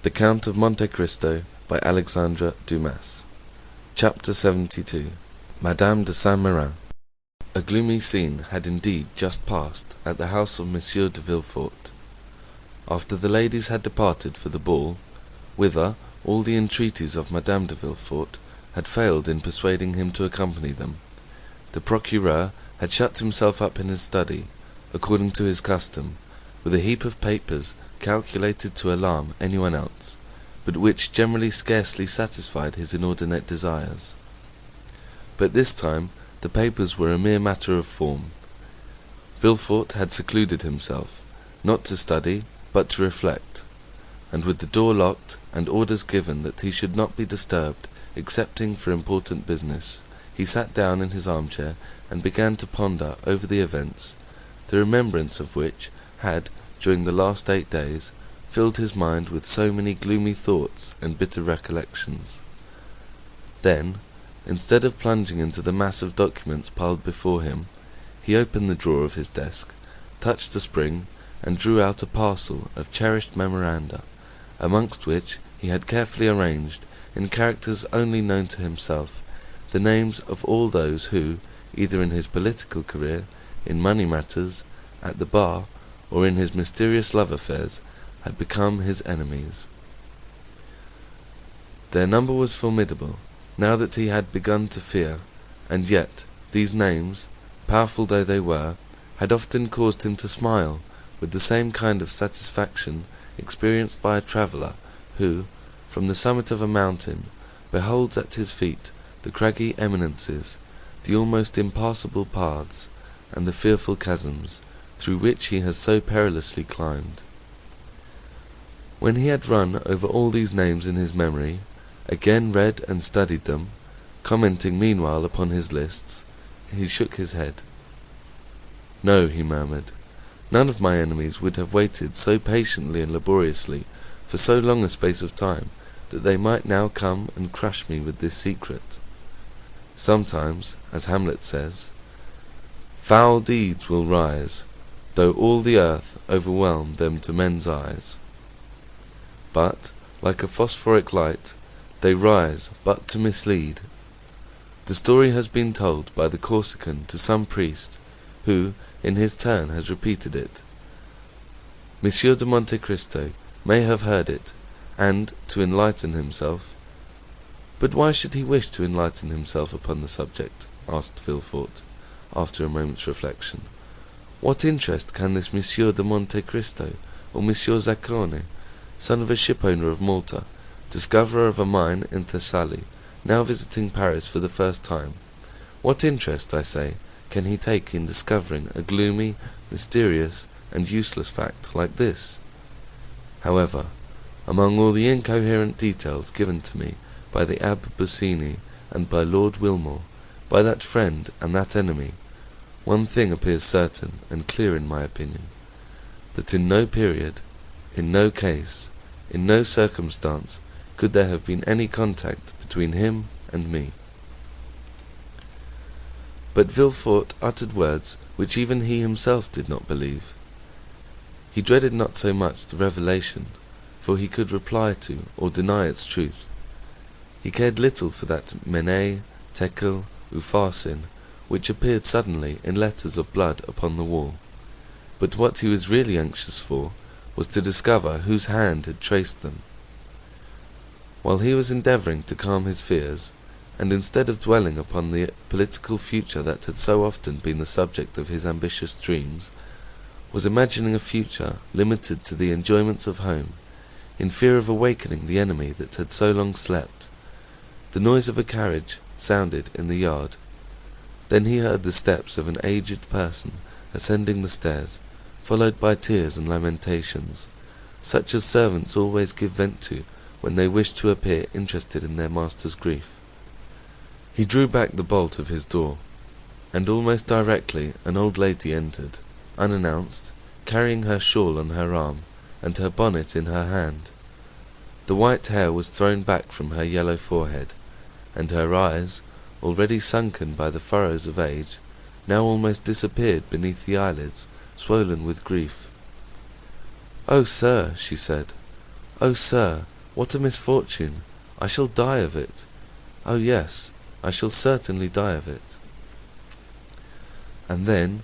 The Count of Monte Cristo by Alexandre Dumas. Chapter 72. Madame de Saint-Méran. A gloomy scene had indeed just passed at the house of Monsieur de Villefort. After the ladies had departed for the ball, whither all the entreaties of Madame de Villefort had failed in persuading him to accompany them, the procureur had shut himself up in his study, according to his custom, with a heap of papers calculated to alarm anyone else, but which generally scarcely satisfied his inordinate desires. But this time the papers were a mere matter of form. Villefort had secluded himself, not to study, but to reflect, and with the door locked and orders given that he should not be disturbed excepting for important business, he sat down in his armchair and began to ponder over the events, the remembrance of which had, during the last 8 days, filled his mind with so many gloomy thoughts and bitter recollections. Then, instead of plunging into the mass of documents piled before him, he opened the drawer of his desk, touched a spring, and drew out a parcel of cherished memoranda, amongst which he had carefully arranged, in characters only known to himself, the names of all those who, either in his political career, in money matters, at the bar, or in his mysterious love affairs, had become his enemies. Their number was formidable, now that he had begun to fear, and yet these names, powerful though they were, had often caused him to smile with the same kind of satisfaction experienced by a traveller who, from the summit of a mountain, beholds at his feet the craggy eminences, the almost impassable paths, and the fearful chasms, through which he has so perilously climbed. When he had run over all these names in his memory, again read and studied them, commenting meanwhile upon his lists, he shook his head. "No," he murmured, "none of my enemies would have waited so patiently and laboriously for so long a space of time, that they might now come and crush me with this secret. Sometimes, as Hamlet says, foul deeds will rise, though all the earth overwhelm them to men's eyes. But, like a phosphoric light, they rise but to mislead." The story has been told by the Corsican to some priest, who, in his turn, has repeated it. Monsieur de Monte-Cristo may have heard it, and, to enlighten himself— "But why should he wish to enlighten himself upon the subject?" asked Villefort, after a moment's reflection. "What interest can this Monsieur de Monte-Cristo, or Monsieur Zaccone, son of a shipowner of Malta, discoverer of a mine in Thessaly, now visiting Paris for the first time, what interest, I say, can he take in discovering a gloomy, mysterious, and useless fact like this? However, among all the incoherent details given to me by the Abbé Bussini and by Lord Wilmore, by that friend and that enemy, one thing appears certain and clear in my opinion, that in no period, in no case, in no circumstance, could there have been any contact between him and me." But Villefort uttered words which even he himself did not believe. He dreaded not so much the revelation, for he could reply to or deny its truth. He cared little for that Mené, Tekel, Upharsin, which appeared suddenly in letters of blood upon the wall. But what he was really anxious for was to discover whose hand had traced them. While he was endeavouring to calm his fears, and instead of dwelling upon the political future that had so often been the subject of his ambitious dreams, was imagining a future limited to the enjoyments of home, in fear of awakening the enemy that had so long slept, the noise of a carriage sounded in the yard. Then he heard the steps of an aged person ascending the stairs, followed by tears and lamentations, such as servants always give vent to when they wish to appear interested in their master's grief. He drew back the bolt of his door, and almost directly an old lady entered, unannounced, carrying her shawl on her arm, and her bonnet in her hand. The white hair was thrown back from her yellow forehead, and her eyes, already sunken by the furrows of age, now almost disappeared beneath the eyelids, swollen with grief. "Oh, sir," she said, "oh, sir, What a misfortune! I shall die of it. Oh yes, I shall certainly die of it." And then,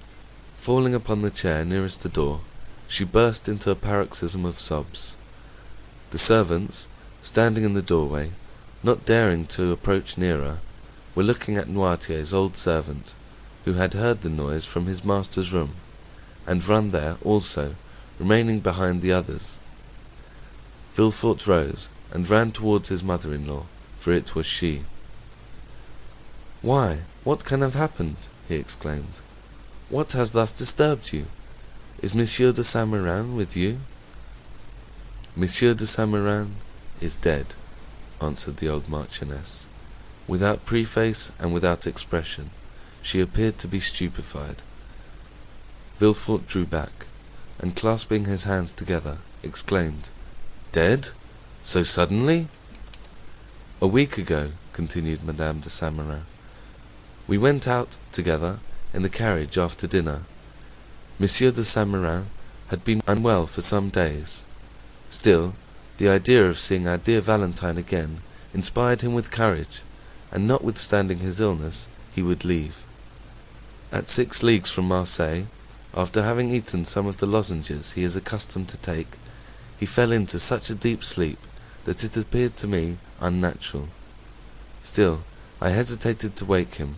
falling upon the chair nearest the door, she burst into a paroxysm of sobs. The servants, standing in the doorway, not daring to approach nearer, were looking at Noirtier's old servant, who had heard the noise from his master's room, and run there also, remaining behind the others. Villefort rose, and ran towards his mother-in-law, for it was she. "Why, what can have happened?" he exclaimed. "What has thus disturbed you? Is Monsieur de Saint-Méran with you?" "Monsieur de Saint-Méran is dead," answered the old Marchioness. Without preface and without expression, she appeared to be stupefied. Villefort drew back, and clasping his hands together, exclaimed, "Dead? So suddenly?" "A week ago," continued Madame de Saint-Méran, "we went out together in the carriage after dinner. Monsieur de Saint-Méran had been unwell for some days. Still, the idea of seeing our dear Valentine again inspired him with courage, and notwithstanding his illness, he would leave. At 6 leagues from Marseille, after having eaten some of the lozenges he is accustomed to take, he fell into such a deep sleep that it appeared to me unnatural. Still, I hesitated to wake him,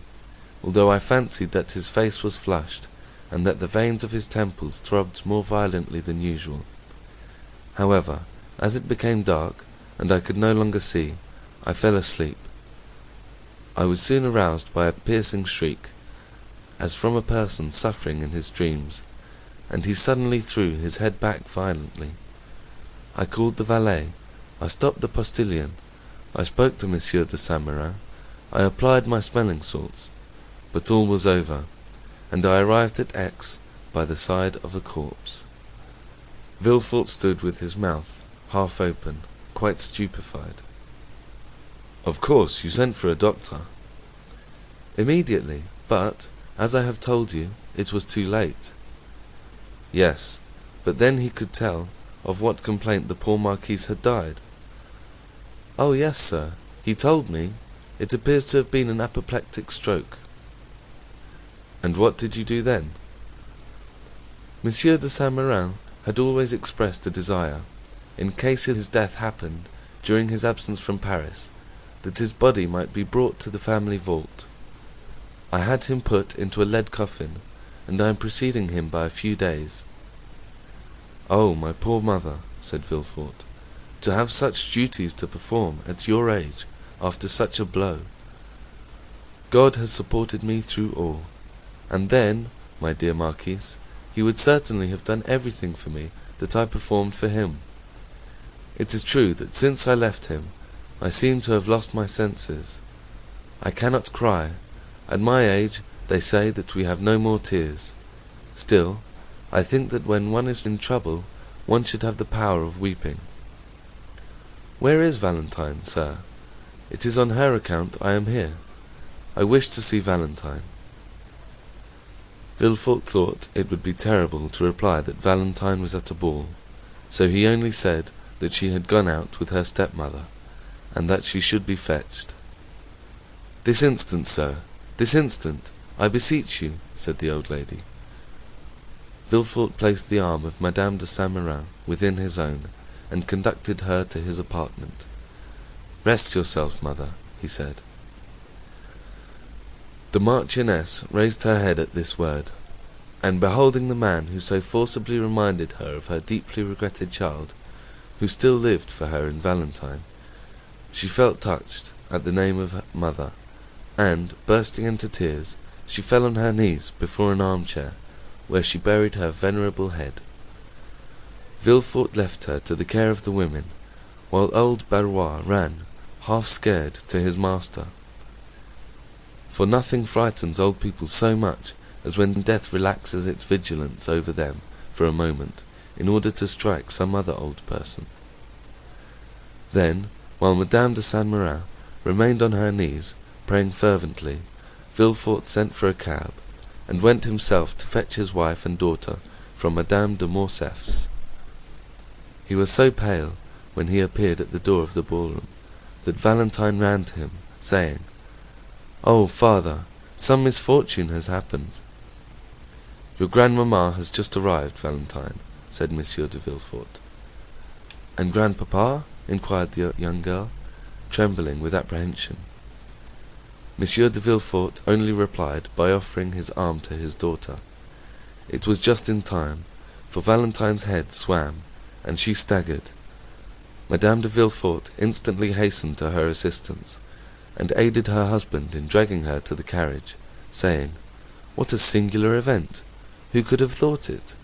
although I fancied that his face was flushed, and that the veins of his temples throbbed more violently than usual. However, as it became dark, and I could no longer see, I fell asleep. I was soon aroused by a piercing shriek, as from a person suffering in his dreams, and he suddenly threw his head back violently. I called the valet, I stopped the postilion, I spoke to Monsieur de Saint-Méran, I applied my smelling salts, but all was over, and I arrived at Aix by the side of a corpse." Villefort stood with his mouth half open, quite stupefied. "Of course, you sent for a doctor?" "Immediately, but, as I have told you, it was too late." "Yes, but then he could tell of what complaint the poor Marquise had died." "Oh yes, sir, he told me. It appears to have been an apoplectic stroke." "And what did you do then?" Monsieur de Saint-Méran had always expressed a desire, in case his death happened during his absence from Paris, that his body might be brought to the family vault. I had him put into a lead coffin, and I am preceding him by a few days." "Oh, my poor mother," said Villefort, "to have such duties to perform at your age, after such a blow. God has supported me through all. And then, my dear Marquise, he would certainly have done everything for me that I performed for him. It is true that since I left him, I seem to have lost my senses. I cannot cry. At my age, they say that we have no more tears. Still, I think that when one is in trouble, one should have the power of weeping. Where is Valentine, sir? It is on her account I am here. I wish to see Valentine." Villefort thought it would be terrible to reply that Valentine was at a ball, so he only said that she had gone out with her stepmother, and that she should be fetched. "This instant, sir, this instant, I beseech you," said the old lady. Villefort placed the arm of Madame de Saint-Méran within his own, and conducted her to his apartment. "Rest yourself, mother," he said. The Marchioness raised her head at this word, and beholding the man who so forcibly reminded her of her deeply regretted child, who still lived for her in Valentine, she felt touched at the name of her mother, and, bursting into tears, she fell on her knees before an armchair, where she buried her venerable head. Villefort left her to the care of the women, while old Barrois ran, half scared, to his master. For nothing frightens old people so much as when death relaxes its vigilance over them for a moment, in order to strike some other old person. Then, while Madame de Saint-Méran remained on her knees, praying fervently, Villefort sent for a cab, and went himself to fetch his wife and daughter from Madame de Morcerf's. He was so pale when he appeared at the door of the ballroom, that Valentine ran to him, saying, "Oh, father, some misfortune has happened." "Your grandmamma has just arrived, Valentine," said Monsieur de Villefort. "And grandpapa?" inquired the young girl, trembling with apprehension. Monsieur de Villefort only replied by offering his arm to his daughter. It was just in time, for Valentine's head swam, and she staggered. Madame de Villefort instantly hastened to her assistance, and aided her husband in dragging her to the carriage, saying, "What a singular event! Who could have thought it?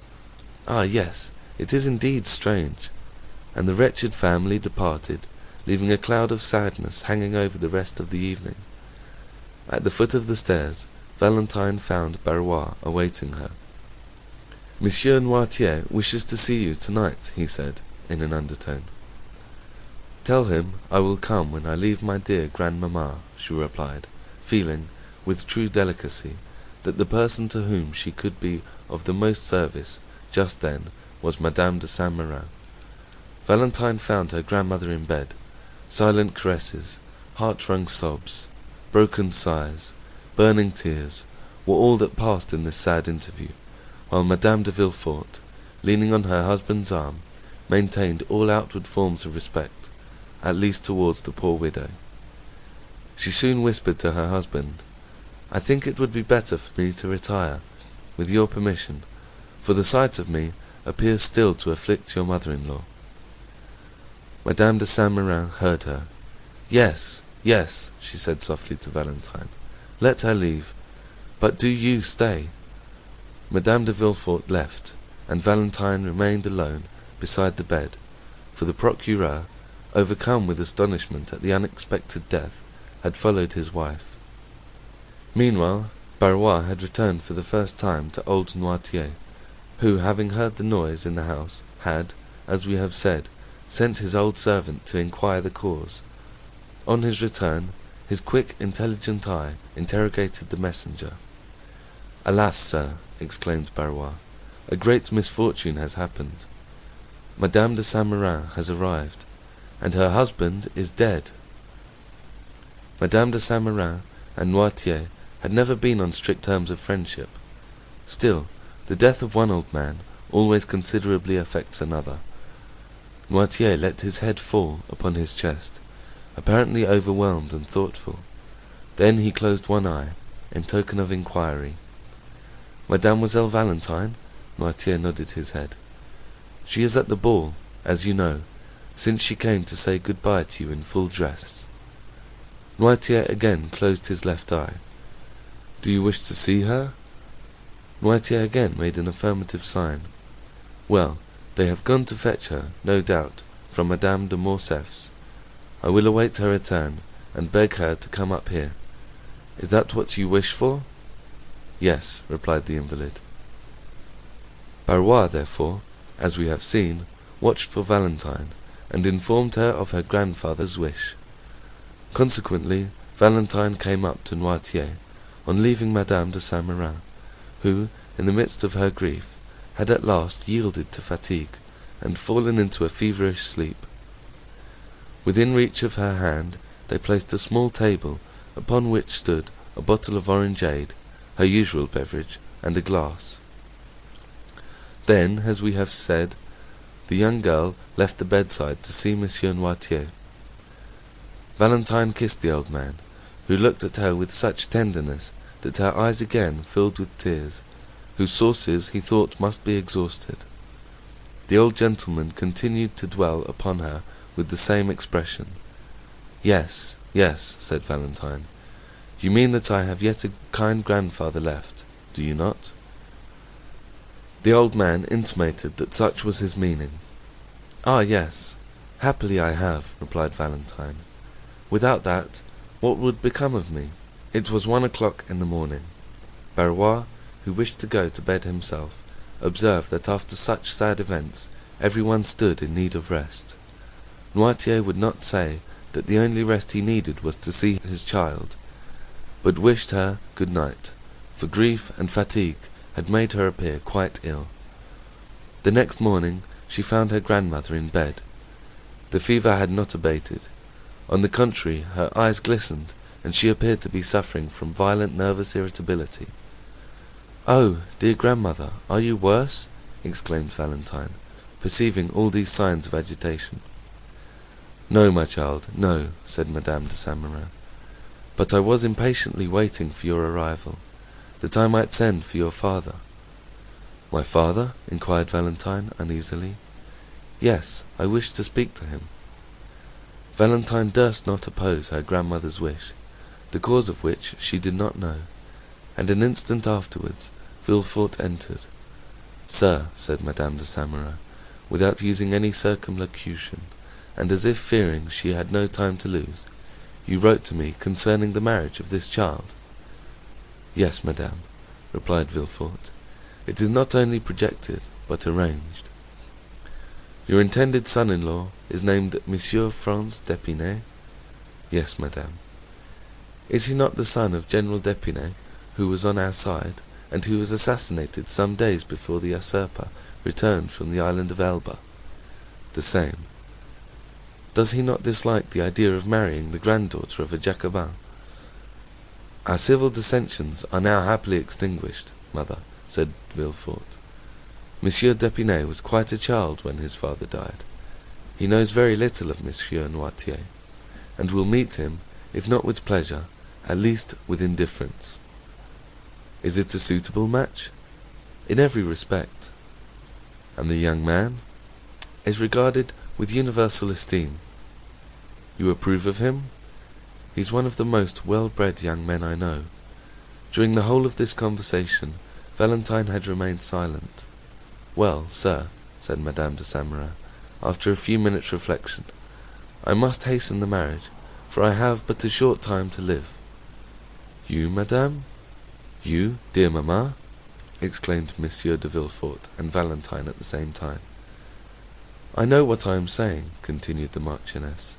Ah, yes, it is indeed strange." And the wretched family departed, leaving a cloud of sadness hanging over the rest of the evening. At the foot of the stairs, Valentine found Barrois awaiting her. "Monsieur Noirtier wishes to see you tonight," he said, in an undertone. "Tell him I will come when I leave my dear grandmamma," she replied, feeling, with true delicacy, that the person to whom she could be of the most service just then was Madame de Saint-Méran. Valentine found her grandmother in bed. Silent caresses, heart-wrung sobs, broken sighs, burning tears were all that passed in this sad interview, while Madame de Villefort, leaning on her husband's arm, maintained all outward forms of respect, at least towards the poor widow. She soon whispered to her husband, "I think it would be better for me to retire, with your permission, for the sight of me appears still to afflict your mother-in-law." Madame de Saint-Méran heard her. "Yes, yes," she said softly to Valentine. "Let her leave, but do you stay." Madame de Villefort left, and Valentine remained alone beside the bed, for the procureur, overcome with astonishment at the unexpected death, had followed his wife. Meanwhile, Barrois had returned for the first time to old Noirtier, who, having heard the noise in the house, had, as we have said, sent his old servant to inquire the cause. On his return, his quick, intelligent eye interrogated the messenger. "Alas, sir," exclaimed Barrois, "a great misfortune has happened. Madame de Saint-Méran has arrived, and her husband is dead." Madame de Saint-Méran and Noirtier had never been on strict terms of friendship. Still, the death of one old man always considerably affects another. Noirtier let his head fall upon his chest, apparently overwhelmed and thoughtful. Then he closed one eye, in token of inquiry. "Mademoiselle Valentine?" Noirtier nodded his head. "She is at the ball, as you know, since she came to say good-bye to you in full dress." Noirtier again closed his left eye. "Do you wish to see her?" Noirtier again made an affirmative sign. "Well, they have gone to fetch her, no doubt, from Madame de Morcerf's. I will await her return, and beg her to come up here. Is that what you wish for?" "Yes," replied the invalid. Barrois, therefore, as we have seen, watched for Valentine, and informed her of her grandfather's wish. Consequently, Valentine came up to Noirtier, on leaving Madame de Saint-Méran, who, in the midst of her grief, had at last yielded to fatigue, and fallen into a feverish sleep. Within reach of her hand they placed a small table, upon which stood a bottle of orangeade, her usual beverage, and a glass. Then, as we have said, the young girl left the bedside to see Monsieur Noirtier. Valentine kissed the old man, who looked at her with such tenderness that her eyes again filled with tears, whose sources he thought must be exhausted. The old gentleman continued to dwell upon her with the same expression. "Yes, yes," said Valentine, "you mean that I have yet a kind grandfather left, do you not?" The old man intimated that such was his meaning. "Ah, yes, happily I have," replied Valentine. "Without that, what would become of me?" It was 1 o'clock in the morning. Barrois, who wished to go to bed himself, observed that after such sad events everyone stood in need of rest. Noirtier would not say that the only rest he needed was to see his child, but wished her good night, for grief and fatigue had made her appear quite ill. The next morning she found her grandmother in bed. The fever had not abated. On the contrary, her eyes glistened, and she appeared to be suffering from violent nervous irritability. "Oh, dear grandmother, are you worse?" exclaimed Valentine, perceiving all these signs of agitation. "No, my child, no," said Madame de Saint-Méran. "But I was impatiently waiting for your arrival, that I might send for your father." "My father?" inquired Valentine uneasily. "Yes, I wished to speak to him." Valentine durst not oppose her grandmother's wish, the cause of which she did not know, and an instant afterwards Villefort entered. "Sir," said Madame de Saint-Méran, without using any circumlocution, and as if fearing she had no time to lose, "you wrote to me concerning the marriage of this child." "Yes, madame," replied Villefort. "It is not only projected, but arranged." "Your intended son-in-law is named Monsieur Franz d'Épinay?" "Yes, madame." "Is he not the son of General d'Épinay, who was on our side, and who was assassinated some days before the usurper returned from the island of Elba?" "The same." "Does he not dislike the idea of marrying the granddaughter of a Jacobin?" "Our civil dissensions are now happily extinguished, mother," said Villefort. "Monsieur d'Épinay was quite a child when his father died. He knows very little of Monsieur Noirtier, and will meet him, if not with pleasure, at least with indifference." "Is it a suitable match?" "In every respect." "And the young man?" "Is regarded with universal esteem." "You approve of him?" "He's one of the most well-bred young men I know." During the whole of this conversation, Valentine had remained silent. "Well, sir," said Madame de Saint-Méran, after a few minutes' reflection, "I must hasten the marriage, for I have but a short time to live." "You, madame? You, dear mamma?" exclaimed Monsieur de Villefort and Valentine at the same time. "I know what I am saying," continued the Marchioness.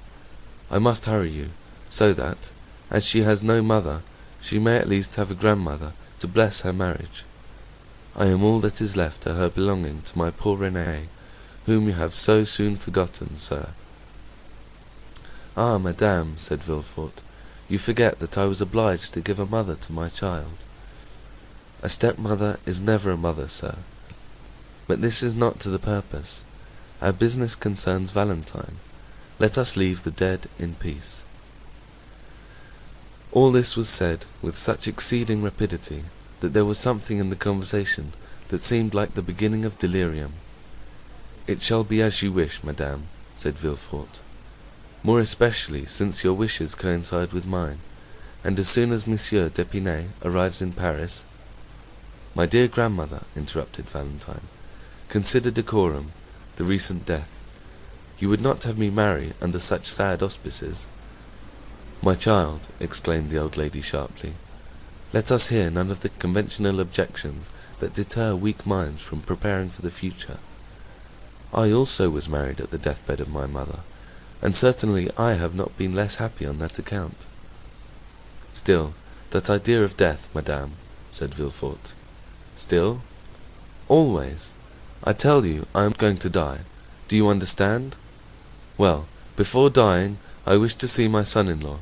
"I must hurry you, so that, as she has no mother, she may at least have a grandmother to bless her marriage. I am all that is left to her belonging to my poor Renée, whom you have so soon forgotten, sir." "Ah, madame," said Villefort, "you forget that I was obliged to give a mother to my child." "A stepmother is never a mother, sir. But this is not to the purpose. Our business concerns Valentine. Let us leave the dead in peace." All this was said with such exceeding rapidity that there was something in the conversation that seemed like the beginning of delirium. "It shall be as you wish, madame," said Villefort, "more especially since your wishes coincide with mine, and as soon as Monsieur d'Épinay arrives in Paris—" "My dear grandmother," interrupted Valentine, "consider decorum, the recent death. You would not have me marry under such sad auspices." "My child," exclaimed the old lady sharply, "let us hear none of the conventional objections that deter weak minds from preparing for the future. I also was married at the deathbed of my mother, and certainly I have not been less happy on that account." "Still, that idea of death, madame," said Villefort. "Still?" "Always. I tell you I am going to die. Do you understand? Well, before dying, I wish to see my son-in-law.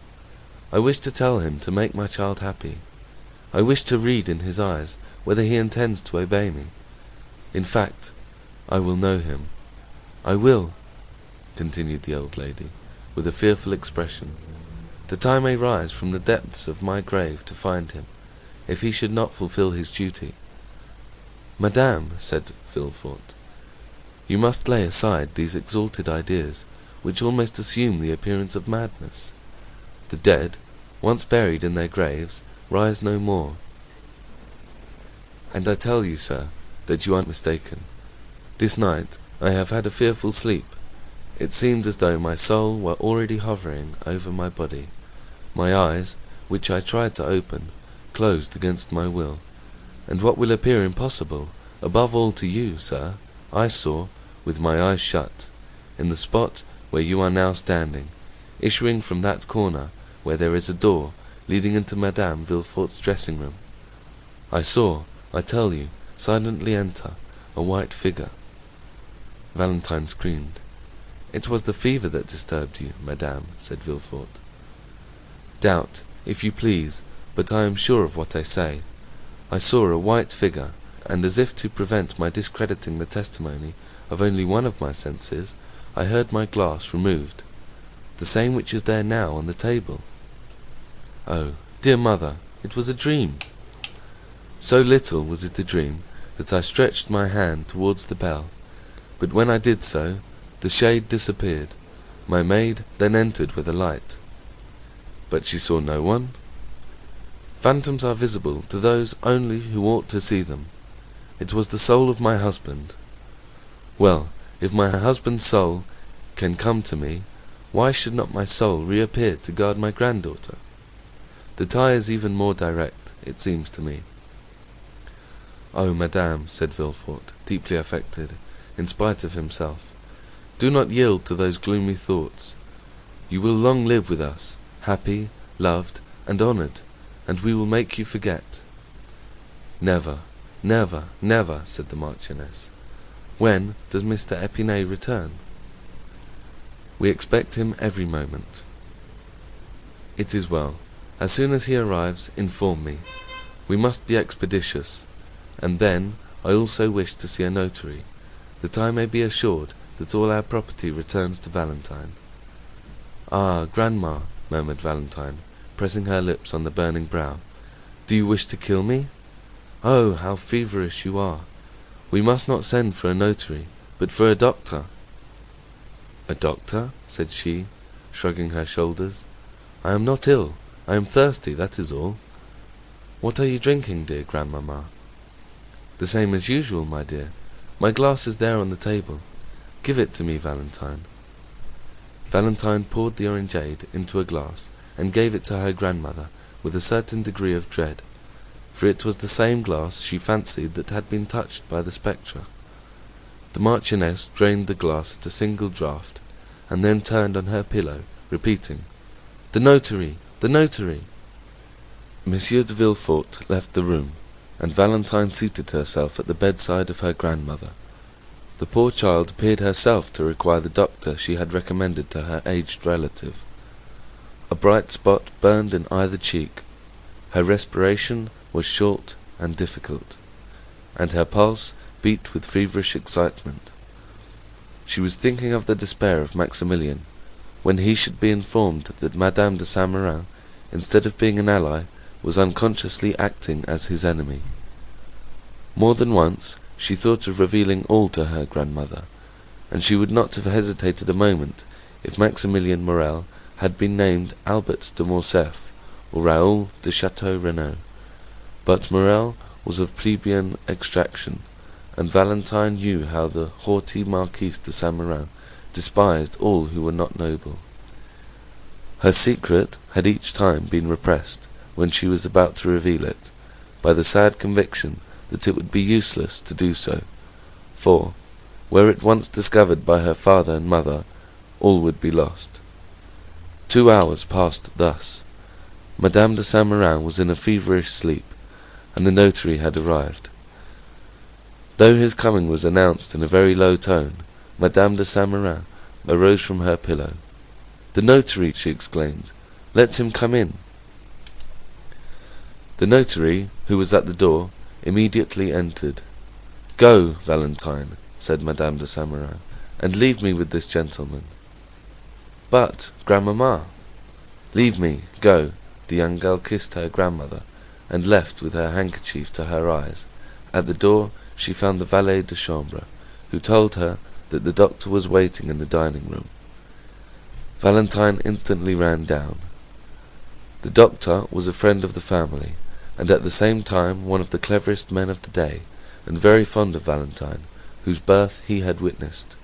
I wish to tell him to make my child happy. I wish to read in his eyes whether he intends to obey me. In fact, I will know him. I will," continued the old lady, with a fearful expression, "that I may rise from the depths of my grave to find him, if he should not fulfill his duty." "Madame," said Villefort, "you must lay aside these exalted ideas, which almost assume the appearance of madness. The dead, once buried in their graves, rise no more. And I tell you, sir, that you are mistaken. This night I have had a fearful sleep. It seemed as though my soul were already hovering over my body. My eyes, which I tried to open, closed against my will, and what will appear impossible, above all to you, sir, I saw, with my eyes shut, in the spot where you are now standing, issuing from that corner where there is a door leading into Madame Villefort's dressing-room. I saw, I tell you, silently enter a white figure." Valentine screamed. "It was the fever that disturbed you, madame," said Villefort. "Doubt, if you please, but I am sure of what I say. I saw a white figure, and as if to prevent my discrediting the testimony of only one of my senses, I heard my glass removed, the same which is there now on the table. Oh, dear mother, it was a dream!" So little was it a dream that I stretched my hand towards the bell, but when I did so, the shade disappeared. My maid then entered with a light. But she saw no one. Phantoms are visible to those only who ought to see them. It was the soul of my husband. Well, if my husband's soul can come to me, why should not my soul reappear to guard my granddaughter? The tie is even more direct, it seems to me. "Oh, madame," said Villefort, deeply affected, in spite of himself, "do not yield to those gloomy thoughts. You will long live with us, happy, loved, and honored, and we will make you forget." "Never, never, never," said the Marchioness. "When does Mr. Épinay return?" "We expect him every moment." "It is well. As soon as he arrives, inform me. We must be expeditious, and then I also wish to see a notary, that I may be assured that all our property returns to Valentine." "Ah, Grandma," murmured Valentine, pressing her lips on the burning brow, "do you wish to kill me? Oh, how feverish you are! We must not send for a notary, but for a doctor." "A doctor?" said she, shrugging her shoulders. "I am not ill. I am thirsty, that is all. What are you drinking, dear grandmamma?" "The same as usual, my dear. My glass is there on the table. Give it to me, Valentine." Valentine poured the orangeade into a glass, and gave it to her grandmother with a certain degree of dread, for it was the same glass she fancied that had been touched by the spectre. The Marchioness drained the glass at a single draught, and then turned on her pillow, repeating, "The notary! The notary!" Monsieur de Villefort left the room, and Valentine seated herself at the bedside of her grandmother. The poor child appeared herself to require the doctor she had recommended to her aged relative. A bright spot burned in either cheek. Her respiration was short and difficult, and her pulse beat with feverish excitement. She was thinking of the despair of Maximilian, when he should be informed that Madame de Saint-Méran, instead of being an ally, was unconsciously acting as his enemy. More than once she thought of revealing all to her grandmother, and she would not have hesitated a moment if Maximilian Morrel had been named Albert de Morcerf or Raoul de Chateau Renaud. But Morrel was of plebeian extraction, and Valentine knew how the haughty Marquise de Saint-Méran despised all who were not noble. Her secret had each time been repressed, when she was about to reveal it, by the sad conviction that it would be useless to do so, for, were it once discovered by her father and mother, all would be lost. 2 hours passed thus. Madame de Saint-Méran was in a feverish sleep, and the notary had arrived. Though his coming was announced in a very low tone, Madame de Saint-Méran arose from her pillow. "The notary!" she exclaimed. "Let him come in." The notary, who was at the door, immediately entered. "Go, Valentine," said Madame de Saint-Méran, "and leave me with this gentleman." "But, grandmamma—" "Leave me, go." The young girl kissed her grandmother, and left with her handkerchief to her eyes. At the door she found the valet de chambre, who told her that the doctor was waiting in the dining-room. Valentine instantly ran down. The doctor was a friend of the family, and at the same time one of the cleverest men of the day, and very fond of Valentine, whose birth he had witnessed.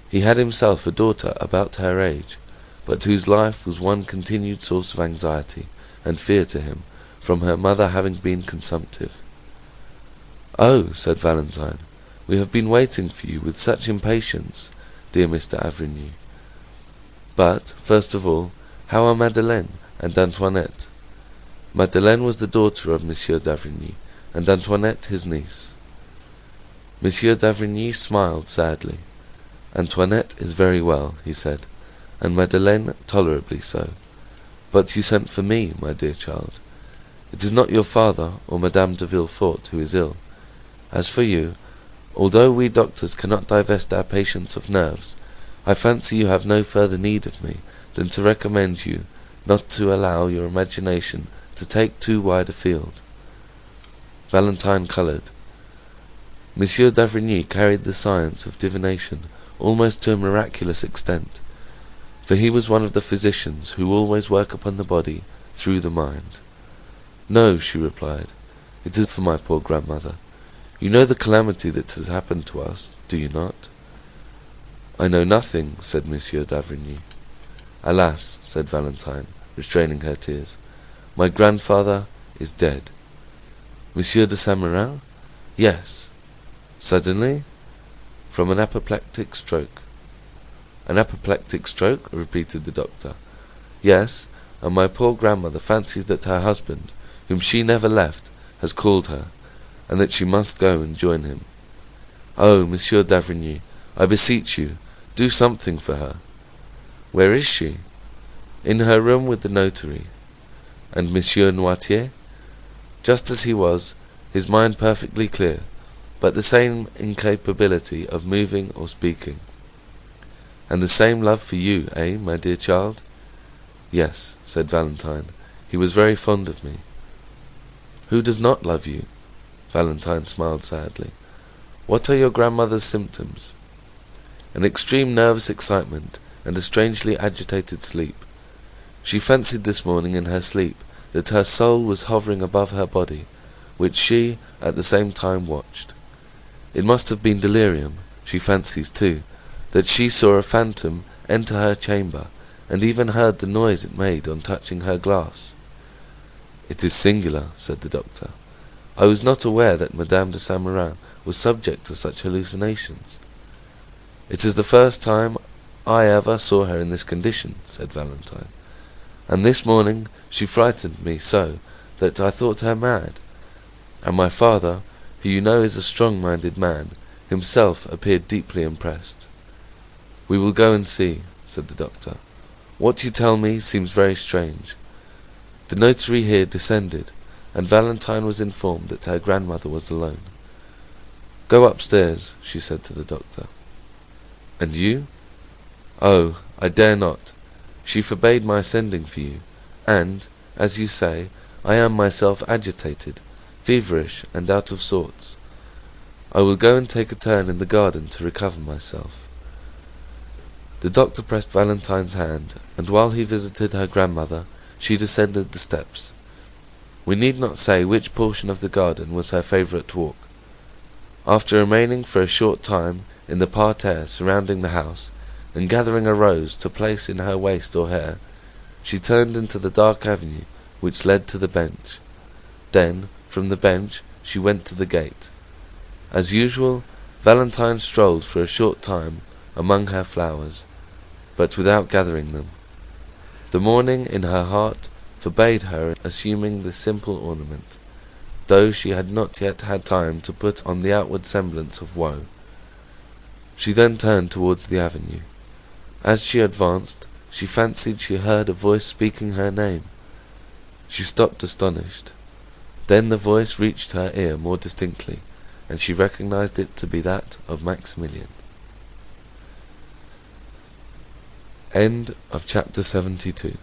He had himself a daughter about her age, but whose life was one continued source of anxiety and fear to him, from her mother having been consumptive. "Oh," said Valentine, "we have been waiting for you with such impatience, dear Mr. Avrigny. But, first of all, how are Madeleine and Antoinette?" Madeleine was the daughter of Monsieur d'Avrigny, and Antoinette his niece. Monsieur d'Avrigny smiled sadly. Antoinette is very well, he said, and Madeleine tolerably so. But you sent for me, my dear child. It is not your father or Madame de Villefort who is ill. As for you, although we doctors cannot divest our patients of nerves, I fancy you have no further need of me than to recommend you not to allow your imagination to take too wide a field. Valentine coloured. Monsieur d'Avrigny carried the science of divination almost to a miraculous extent, for he was one of the physicians who always work upon the body through the mind. No, she replied, it is for my poor grandmother. You know the calamity that has happened to us, do you not? I know nothing, said Monsieur d'Avrigny. Alas, said Valentine, restraining her tears, my grandfather is dead. Monsieur de Saint-Méran? Yes. Suddenly? From an apoplectic stroke. An apoplectic stroke? Repeated the doctor. Yes, and my poor grandmother fancies that her husband, whom she never left, has called her, and that she must go and join him. Oh, Monsieur d'Avrigny, I beseech you, do something for her. Where is she? In her room with the notary. And Monsieur Noirtier? Just as he was, his mind perfectly clear, but the same incapability of moving or speaking. And the same love for you, eh, my dear child? Yes, said Valentine, he was very fond of me. Who does not love you? Valentine smiled sadly. What are your grandmother's symptoms? An extreme nervous excitement and a strangely agitated sleep. She fancied this morning in her sleep that her soul was hovering above her body, which she at the same time watched. It must have been delirium, she fancies too, that she saw a phantom enter her chamber, and even heard the noise it made on touching her glass. It is singular, said the doctor. I was not aware that Madame de Saint-Méran was subject to such hallucinations. It is the first time I ever saw her in this condition, said Valentine, and this morning she frightened me so that I thought her mad. And my father, who you know is a strong-minded man, himself appeared deeply impressed. We will go and see, said the doctor. What you tell me seems very strange. The notary here descended, and Valentine was informed that her grandmother was alone. Go upstairs, she said to the doctor. And you? Oh, I dare not. She forbade my sending for you, and, as you say, I am myself agitated, feverish, and out of sorts. I will go and take a turn in the garden to recover myself. The doctor pressed Valentine's hand, and while he visited her grandmother, she descended the steps. We need not say which portion of the garden was her favourite walk. After remaining for a short time in the parterre surrounding the house, and gathering a rose to place in her waist or hair, she turned into the dark avenue which led to the bench. Then, from the bench, she went to the gate. As usual, Valentine strolled for a short time among her flowers, but without gathering them. The mourning in her heart forbade her assuming this simple ornament, though she had not yet had time to put on the outward semblance of woe. She then turned towards the avenue. As she advanced, she fancied she heard a voice speaking her name. She stopped astonished. Then the voice reached her ear more distinctly, and she recognized it to be that of Maximilian. End of chapter 72.